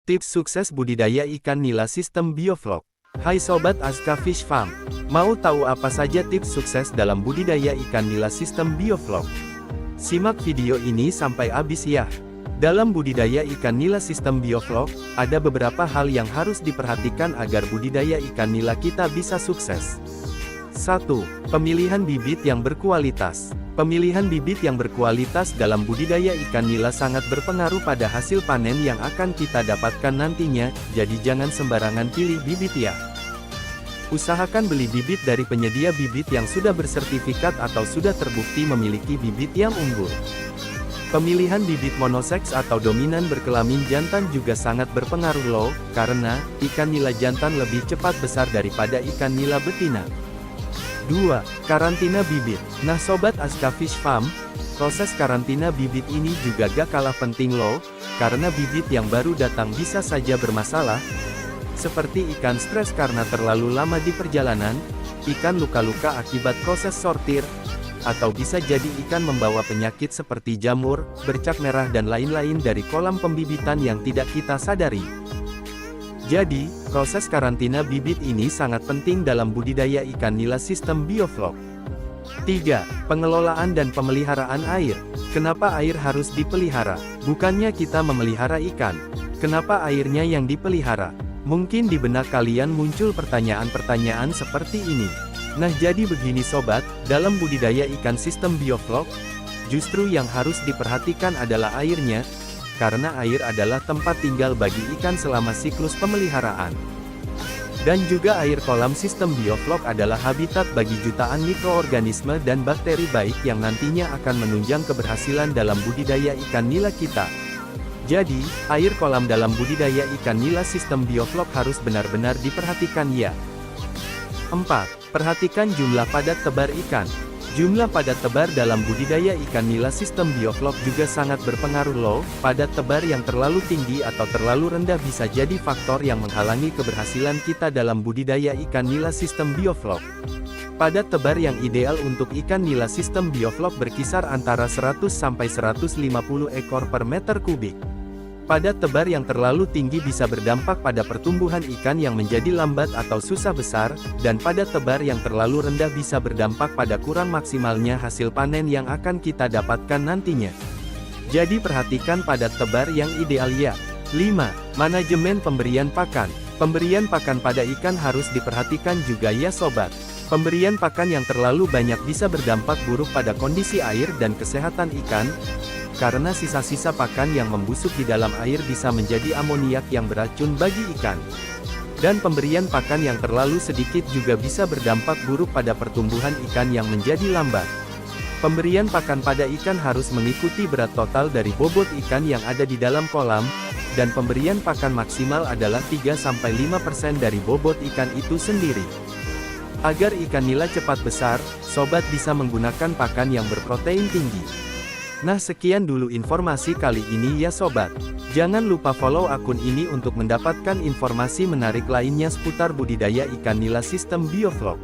Tips sukses budidaya ikan nila sistem bioflok. Hai Sobat Azka Fish Farm, mau tahu apa saja tips sukses dalam budidaya ikan nila sistem bioflok? Simak video ini sampai habis ya. Dalam budidaya ikan nila sistem bioflok, ada beberapa hal yang harus diperhatikan agar budidaya ikan nila kita bisa sukses. 1. Pemilihan bibit yang berkualitas. Pemilihan bibit yang berkualitas dalam budidaya ikan nila sangat berpengaruh pada hasil panen yang akan kita dapatkan nantinya, jadi jangan sembarangan pilih bibit ya. Usahakan beli bibit dari penyedia bibit yang sudah bersertifikat atau sudah terbukti memiliki bibit yang unggul. Pemilihan bibit monoseks atau dominan berkelamin jantan juga sangat berpengaruh loh, karena ikan nila jantan lebih cepat besar daripada ikan nila betina. 2. Karantina bibit. Nah Sobat Azka Fish Farm, proses karantina bibit ini juga gak kalah penting loh, karena bibit yang baru datang bisa saja bermasalah, seperti ikan stres karena terlalu lama di perjalanan, ikan luka-luka akibat proses sortir, atau bisa jadi ikan membawa penyakit seperti jamur, bercak merah dan lain-lain dari kolam pembibitan yang tidak kita sadari. Jadi, proses karantina bibit ini sangat penting dalam budidaya ikan nila sistem bioflok. 3. Pengelolaan dan pemeliharaan air. Kenapa air harus dipelihara? Bukannya kita memelihara ikan. Kenapa airnya yang dipelihara? Mungkin di benak kalian muncul pertanyaan-pertanyaan seperti ini. Nah jadi begini sobat, dalam budidaya ikan sistem bioflok, justru yang harus diperhatikan adalah airnya, karena air adalah tempat tinggal bagi ikan selama siklus pemeliharaan. Dan juga air kolam sistem bioflok adalah habitat bagi jutaan mikroorganisme dan bakteri baik yang nantinya akan menunjang keberhasilan dalam budidaya ikan nila kita. Jadi, air kolam dalam budidaya ikan nila sistem bioflok harus benar-benar diperhatikan ya. 4. Perhatikan jumlah padat tebar ikan. Jumlah padat tebar dalam budidaya ikan nila sistem bioflok juga sangat berpengaruh loh. Padat tebar yang terlalu tinggi atau terlalu rendah bisa jadi faktor yang menghalangi keberhasilan kita dalam budidaya ikan nila sistem bioflok. Padat tebar yang ideal untuk ikan nila sistem bioflok berkisar antara 100 sampai 150 ekor per meter kubik. Padat tebar yang terlalu tinggi bisa berdampak pada pertumbuhan ikan yang menjadi lambat atau susah besar, dan padat tebar yang terlalu rendah bisa berdampak pada kurang maksimalnya hasil panen yang akan kita dapatkan nantinya. Jadi perhatikan padat tebar yang ideal ya. 5. Manajemen pemberian pakan. Pemberian pakan pada ikan harus diperhatikan juga ya sobat. Pemberian pakan yang terlalu banyak bisa berdampak buruk pada kondisi air dan kesehatan ikan, karena sisa-sisa pakan yang membusuk di dalam air bisa menjadi amoniak yang beracun bagi ikan. Dan pemberian pakan yang terlalu sedikit juga bisa berdampak buruk pada pertumbuhan ikan yang menjadi lambat. Pemberian pakan pada ikan harus mengikuti berat total dari bobot ikan yang ada di dalam kolam, dan pemberian pakan maksimal adalah 3-5% dari bobot ikan itu sendiri. Agar ikan nila cepat besar, sobat bisa menggunakan pakan yang berprotein tinggi. Nah sekian dulu informasi kali ini ya sobat. Jangan lupa follow akun ini untuk mendapatkan informasi menarik lainnya seputar budidaya ikan nila sistem bioflok.